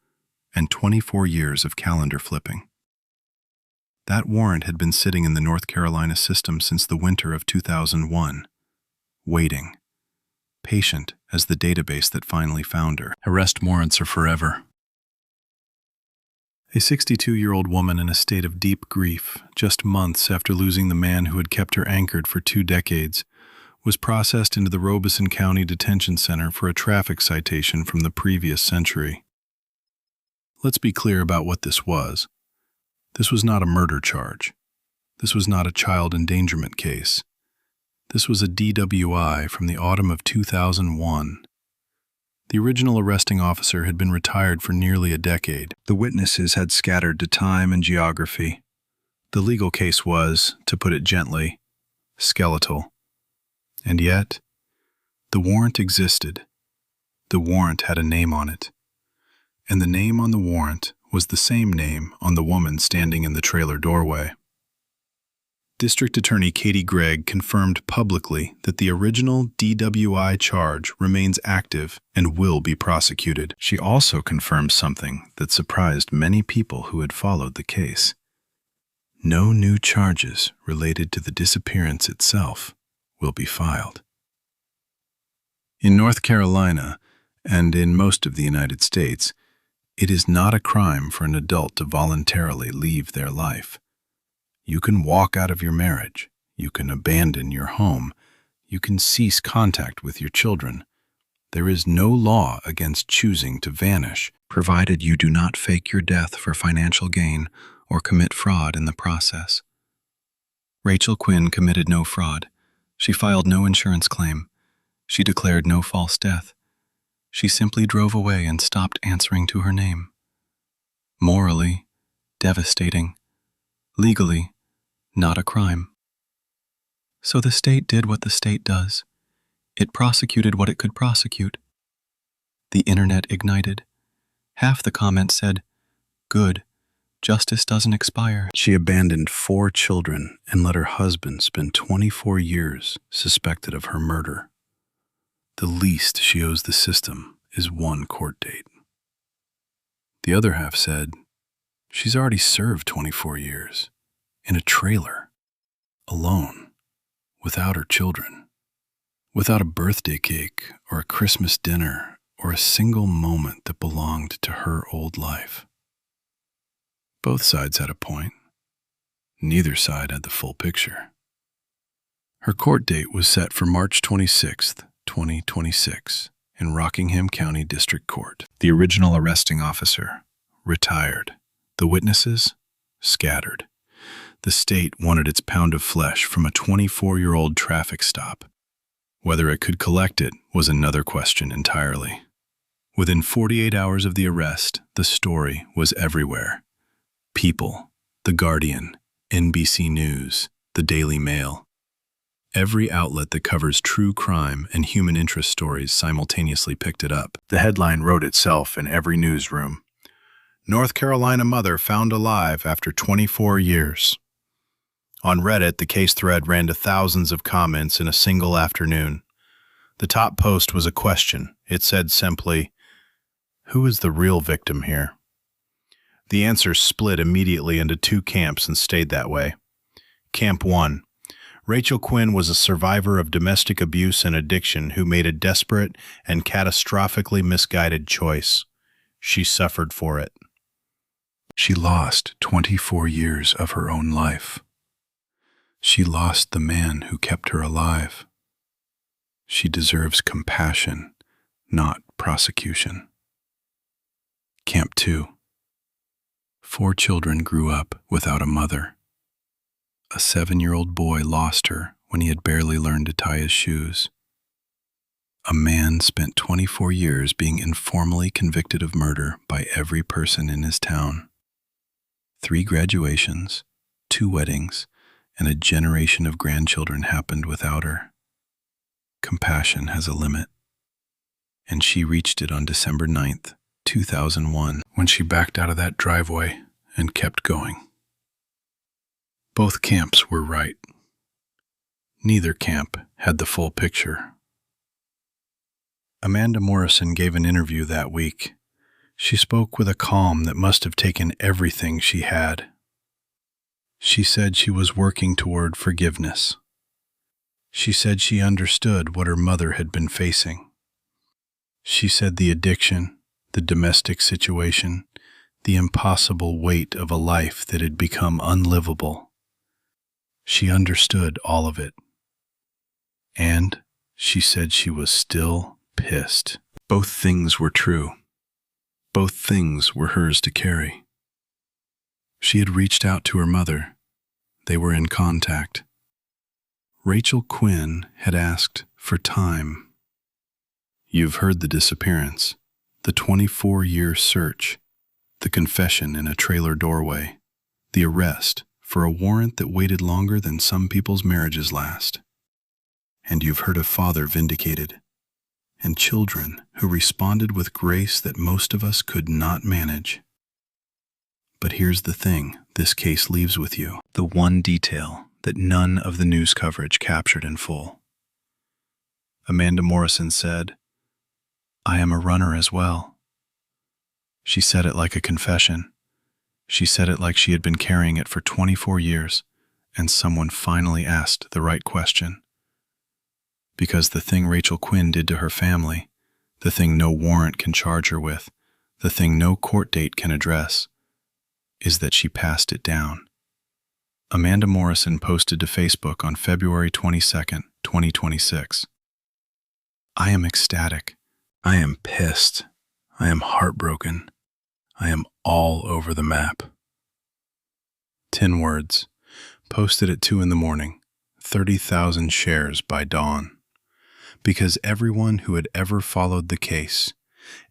and 24 years of calendar flipping. That warrant had been sitting in the North Carolina system since the winter of 2001. Waiting, patient as the database that finally found her. Arrest warrants are forever. A 62-year-old woman in a state of deep grief, just months after losing the man who had kept her anchored for 2 decades, was processed into the Robeson County Detention Center for a traffic citation from the previous century. Let's be clear about what this was. This was not a murder charge. This was not a child endangerment case. This was a DWI from the autumn of 2001. The original arresting officer had been retired for nearly a decade. The witnesses had scattered to time and geography. The legal case was, to put it gently, skeletal. And yet, the warrant existed. The warrant had a name on it. And the name on the warrant was the same name on the woman standing in the trailer doorway. District Attorney Katie Gregg confirmed publicly that the original DWI charge remains active and will be prosecuted. She also confirmed something that surprised many people who had followed the case. No new charges related to the disappearance itself will be filed. In North Carolina, and in most of the United States, it is not a crime for an adult to voluntarily leave their life. You can walk out of your marriage. You can abandon your home. You can cease contact with your children. There is no law against choosing to vanish, provided you do not fake your death for financial gain or commit fraud in the process. Rachel Quinn committed no fraud. She filed no insurance claim. She declared no false death. She simply drove away and stopped answering to her name. Morally, devastating. Legally, not a crime. So the state did what the state does. It prosecuted what it could prosecute. The internet ignited. Half the comments said, "Good, justice doesn't expire." She abandoned 4 children and let her husband spend 24 years suspected of her murder. The least she owes the system is 1 court date. The other half said, she's already served 24 years, in a trailer, alone, without her children, without a birthday cake or a Christmas dinner or a single moment that belonged to her old life. Both sides had a point. Neither side had the full picture. Her court date was set for March 26th, 2026, in Rockingham County District Court. The original arresting officer retired. The witnesses scattered. The state wanted its pound of flesh from a 24-year-old traffic stop. Whether it could collect it was another question entirely. Within 48 hours of the arrest, the story was everywhere. People, The Guardian, NBC News, The Daily Mail. Every outlet that covers true crime and human interest stories simultaneously picked it up. The headline wrote itself in every newsroom. North Carolina mother found alive after 24 years. On Reddit, the case thread ran to thousands of comments in a single afternoon. The top post was a question. It said simply, "Who is the real victim here?" The answers split immediately into 2 camps and stayed that way. Camp 1. Rachel Quinn was a survivor of domestic abuse and addiction who made a desperate and catastrophically misguided choice. She suffered for it. She lost 24 years of her own life. She lost the man who kept her alive. She deserves compassion, not prosecution. Camp 2. 4 children grew up without a mother. A 7-year-old boy lost her when he had barely learned to tie his shoes. A man spent 24 years being informally convicted of murder by every person in his town. 3 graduations, 2 weddings, and a generation of grandchildren happened without her. Compassion has a limit. And she reached it on December 9th, 2001, when she backed out of that driveway and kept going. Both camps were right. Neither camp had the full picture. Amanda Morrison gave an interview that week. She spoke with a calm that must have taken everything she had. She said she was working toward forgiveness. She said she understood what her mother had been facing. She said the addiction, the domestic situation, the impossible weight of a life that had become unlivable. She understood all of it. And she said she was still pissed. Both things were true. Both things were hers to carry. She had reached out to her mother. They were in contact. Rachel Quinn had asked for time. You've heard the disappearance, the 24-year search, the confession in a trailer doorway, the arrest for a warrant that waited longer than some people's marriages last. And you've heard a father vindicated, and children who responded with grace that most of us could not manage. But here's the thing this case leaves with you, the one detail that none of the news coverage captured in full. Amanda Morrison said, "I am a runner as well." She said it like a confession. She said it like she had been carrying it for 24 years, and someone finally asked the right question. Because the thing Rachel Quinn did to her family, the thing no warrant can charge her with, the thing no court date can address, is that she passed it down. Amanda Morrison posted to Facebook on February 22nd, 2026. I am ecstatic. I am pissed. I am heartbroken. I am all over the map. 10 words. Posted at 2 in the morning. 30,000 shares by dawn. Because everyone who had ever followed the case,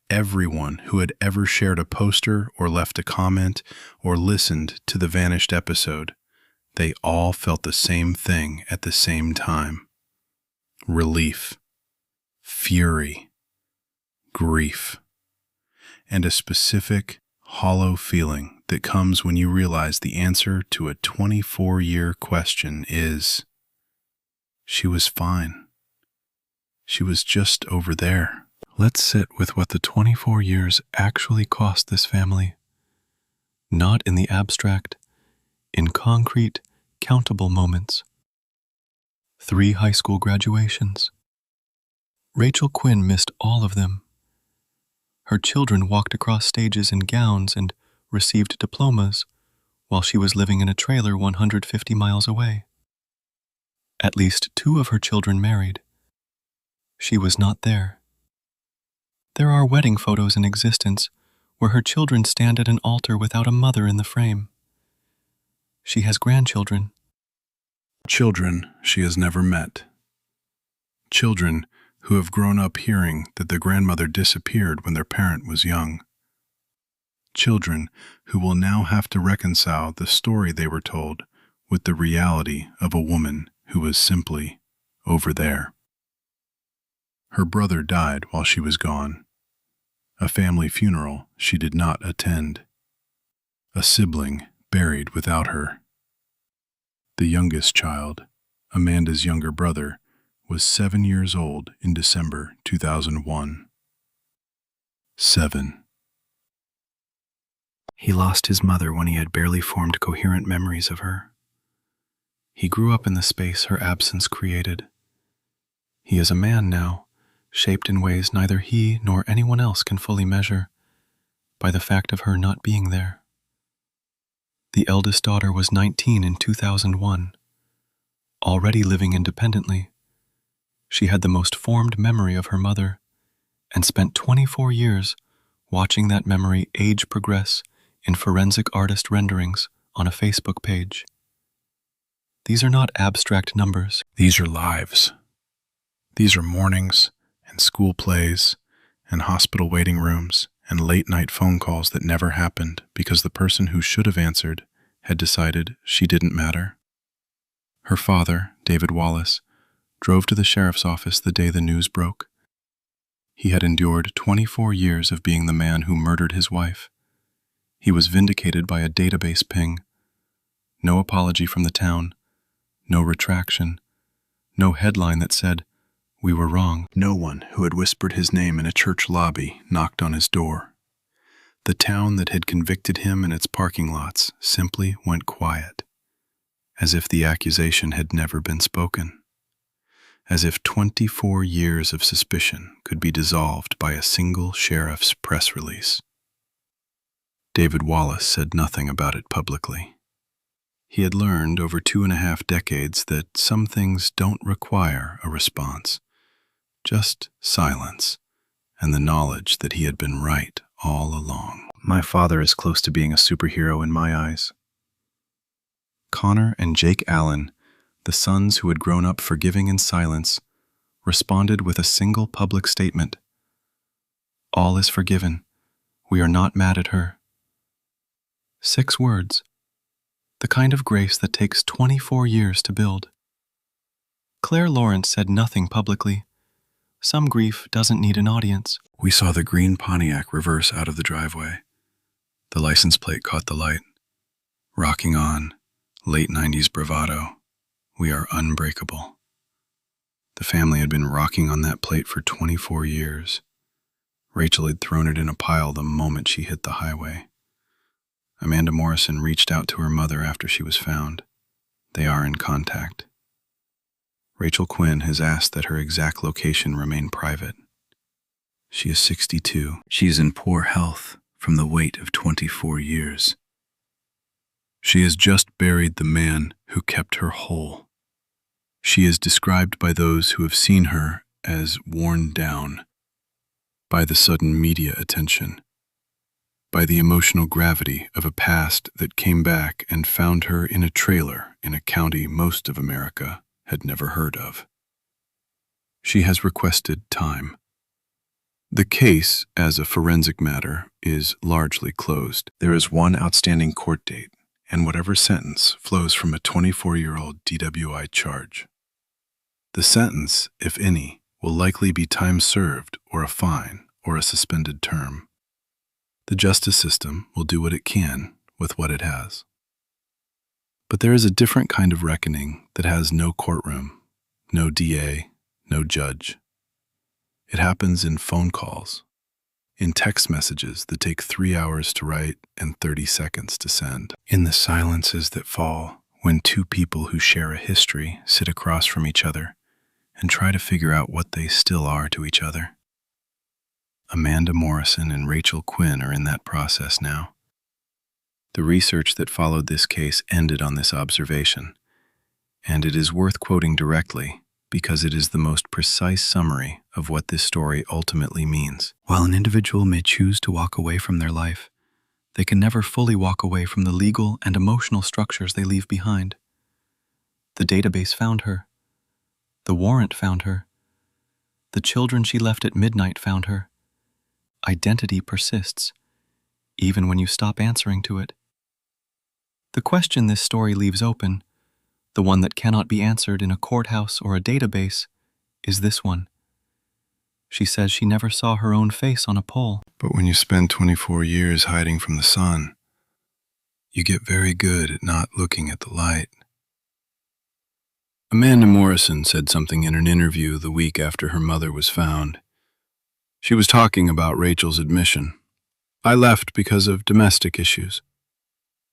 everyone who had ever shared a poster or left a comment or listened to the vanished episode, they all felt the same thing at the same time. Relief, fury, grief, and a specific, hollow feeling that comes when you realize the answer to a 24-year question is, she was fine. She was just over there. Let's sit with what the 24 years actually cost this family. Not in the abstract, in concrete, countable moments. 3 high school graduations. Rachel Quinn missed all of them. Her children walked across stages in gowns and received diplomas while she was living in a trailer 150 miles away. At least 2 of her children married. She was not there. There are wedding photos in existence where her children stand at an altar without a mother in the frame. She has grandchildren. Children she has never met. Children who have grown up hearing that their grandmother disappeared when their parent was young. Children who will now have to reconcile the story they were told with the reality of a woman who was simply over there. Her brother died while she was gone. A family funeral she did not attend. A sibling buried without her. The youngest child, Amanda's younger brother, was 7 years old in December 2001. 7. He lost his mother when he had barely formed coherent memories of her. He grew up in the space her absence created. He is a man now, shaped in ways neither he nor anyone else can fully measure, by the fact of her not being there. The eldest daughter was 19 in 2001, already living independently. She had the most formed memory of her mother, and spent 24 years watching that memory age progress in forensic artist renderings on a Facebook page. These are not abstract numbers. These are lives. These are mornings and school plays and hospital waiting rooms and late-night phone calls that never happened because the person who should have answered had decided she didn't matter. Her father, David Wallace, drove to the sheriff's office the day the news broke. He had endured 24 years of being the man who murdered his wife. He was vindicated by a database ping. No apology from the town. No retraction. No headline that said, "We were wrong." No one who had whispered his name in a church lobby knocked on his door. The town that had convicted him in its parking lots simply went quiet, as if the accusation had never been spoken. As if 24 years of suspicion could be dissolved by a single sheriff's press release. David Wallace said nothing about it publicly. He had learned over 2.5 decades that some things don't require a response, just silence and the knowledge that he had been right all along. My father is close to being a superhero in my eyes. Connor and Jake Allen, the sons who had grown up forgiving in silence, responded with a single public statement. All is forgiven. We are not mad at her. 6 words. The kind of grace that takes 24 years to build. Claire Lawrence said nothing publicly. Some grief doesn't need an audience. We saw the green Pontiac reverse out of the driveway. The license plate caught the light. Rocking on, late 90s bravado. We are unbreakable. The family had been rocking on that plate for 24 years. Rachel had thrown it in a pile the moment she hit the highway. Amanda Morrison reached out to her mother after she was found. They are in contact. Rachel Quinn has asked that her exact location remain private. She is 62. She is in poor health from the weight of 24 years. She has just buried the man who kept her whole. She is described by those who have seen her as worn down by the sudden media attention, by the emotional gravity of a past that came back and found her in a trailer in a county most of America had never heard of. She has requested time. The case, as a forensic matter, is largely closed. There is one outstanding court date, and whatever sentence flows from a 24-year-old DWI charge. The sentence, if any, will likely be time served or a fine or a suspended term. The justice system will do what it can with what it has. But there is a different kind of reckoning that has no courtroom, no DA, no judge. It happens in phone calls, in text messages that take 3 hours to write and 30 seconds to send, in the silences that fall when two people who share a history sit across from each other and try to figure out what they still are to each other. Amanda Morrison and Rachel Quinn are in that process now. The research that followed this case ended on this observation, and it is worth quoting directly because it is the most precise summary of what this story ultimately means. While an individual may choose to walk away from their life, they can never fully walk away from the legal and emotional structures they leave behind. The database found her. The warrant found her. The children she left at midnight found her. Identity persists, even when you stop answering to it. The question this story leaves open, the one that cannot be answered in a courthouse or a database, is this one. She says she never saw her own face on a pole. But when you spend 24 years hiding from the sun, you get very good at not looking at the light. Amanda Morrison said something in an interview the week after her mother was found. She was talking about Rachel's admission. I left because of domestic issues.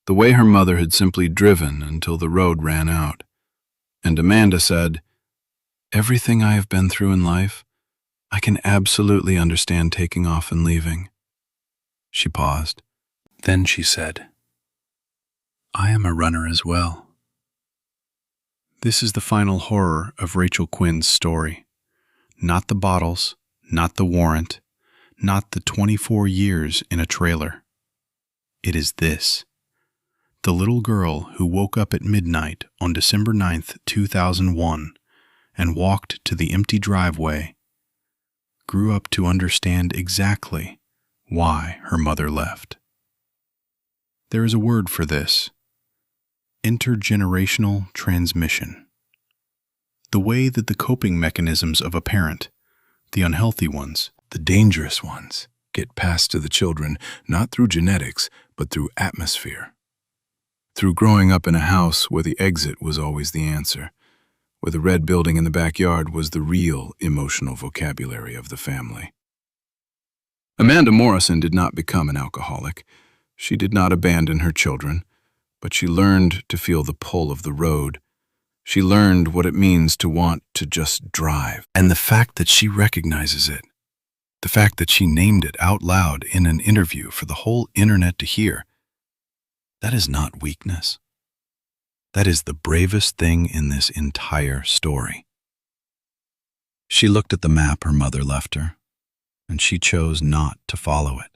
The way her mother had simply driven until the road ran out. And Amanda said, "Everything I have been through in life, I can absolutely understand taking off and leaving." She paused. Then she said, "I am a runner as well." This is the final horror of Rachel Quinn's story. Not the bottles, not the warrant, not the 24 years in a trailer. It is this. The little girl who woke up at midnight on December 9th, 2001, and walked to the empty driveway, grew up to understand exactly why her mother left. There is a word for this: intergenerational transmission. The way that the coping mechanisms of a parent, the unhealthy ones, the dangerous ones, get passed to the children not through genetics, but through atmosphere. Through growing up in a house where the exit was always the answer, where the red building in the backyard was the real emotional vocabulary of the family. Amanda Morrison did not become an alcoholic. She did not abandon her children, but she learned to feel the pull of the road. She learned what it means to want to just drive. And the fact that she recognizes it, the fact that she named it out loud in an interview for the whole internet to hear, that is not weakness. That is the bravest thing in this entire story. She looked at the map her mother left her, and she chose not to follow it.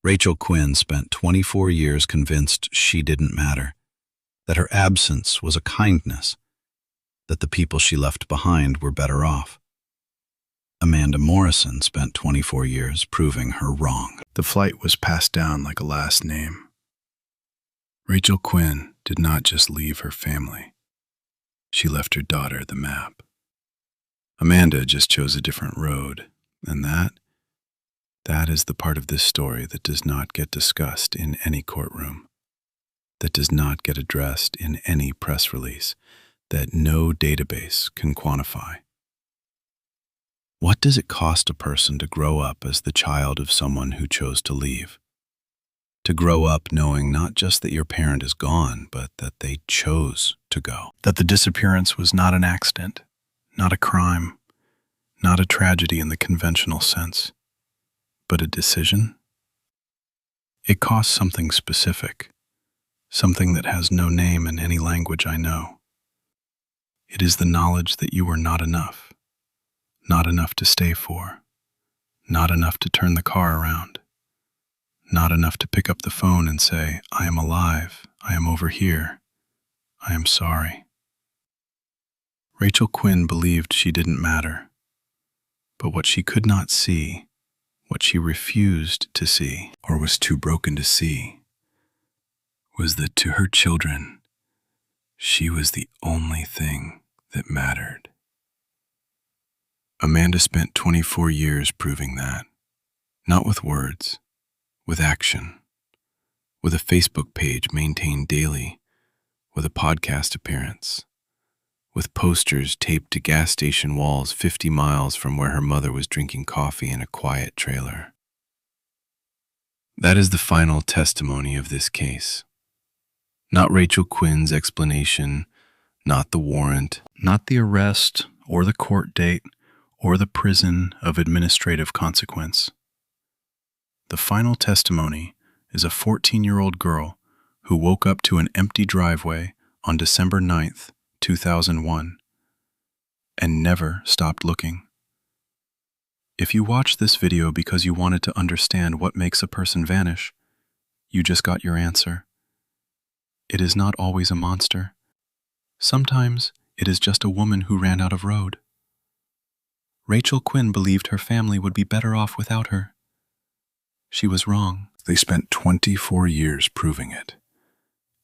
Rachel Quinn spent 24 years convinced she didn't matter, that her absence was a kindness, that the people she left behind were better off. Amanda Morrison spent 24 years proving her wrong. The flight was passed down like a last name. Rachel Quinn did not just leave her family. She left her daughter the map. Amanda just chose a different road, and that is the part of this story that does not get discussed in any courtroom, that does not get addressed in any press release, that no database can quantify. What does it cost a person to grow up as the child of someone who chose to leave? To grow up knowing not just that your parent is gone, but that they chose to go. That the disappearance was not an accident, not a crime, not a tragedy in the conventional sense, but a decision? It costs something specific, something that has no name in any language I know. It is the knowledge that you are not enough to stay for, not enough to turn the car around, not enough to pick up the phone and say, I am alive, I am over here, I am sorry. Rachel Quinn believed she didn't matter, but what she could not see, what she refused to see, or was too broken to see, was that to her children, she was the only thing that mattered. Amanda spent 24 years proving that, not with words, with action, with a Facebook page maintained daily, with a podcast appearance, with posters taped to gas station walls 50 miles from where her mother was drinking coffee in a quiet trailer. That is the final testimony of this case. Not Rachel Quinn's explanation, not the warrant, not the arrest or the court date or the prison of administrative consequence. The final testimony is a 14-year-old girl who woke up to an empty driveway on December 9th, 2001, and never stopped looking. If you watched this video because you wanted to understand what makes a person vanish, you just got your answer. It is not always a monster. Sometimes it is just a woman who ran out of road. Rachel Quinn believed her family would be better off without her. She was wrong. They spent 24 years proving it.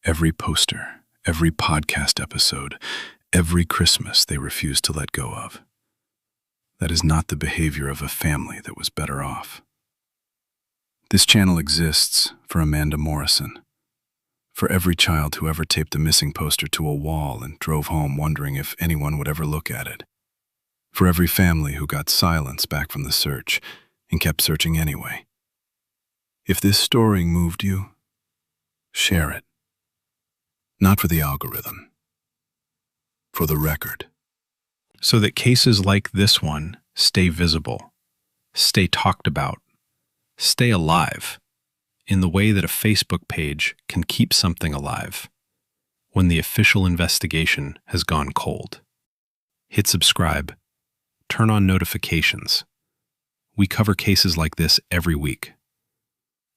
Every poster, every podcast episode, every Christmas they refused to let go of. That is not the behavior of a family that was better off. This channel exists for Amanda Morrison, for every child who ever taped a missing poster to a wall and drove home wondering if anyone would ever look at it, for every family who got silence back from the search and kept searching anyway. If this story moved you, share it. Not for the algorithm, for the record. So that cases like this one stay visible, stay talked about, stay alive, in the way that a Facebook page can keep something alive when the official investigation has gone cold. Hit subscribe, turn on notifications. We cover cases like this every week.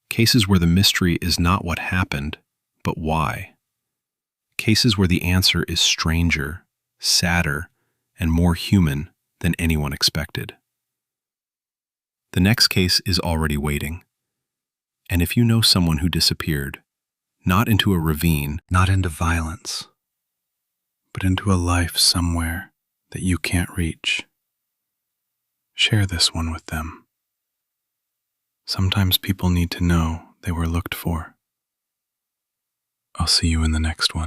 Cases where the mystery is not what happened, but why. Cases where the answer is stranger, sadder, and more human than anyone expected. The next case is already waiting. And if you know someone who disappeared, not into a ravine, not into violence, but into a life somewhere that you can't reach, share this one with them. Sometimes people need to know they were looked for. I'll see you in the next one.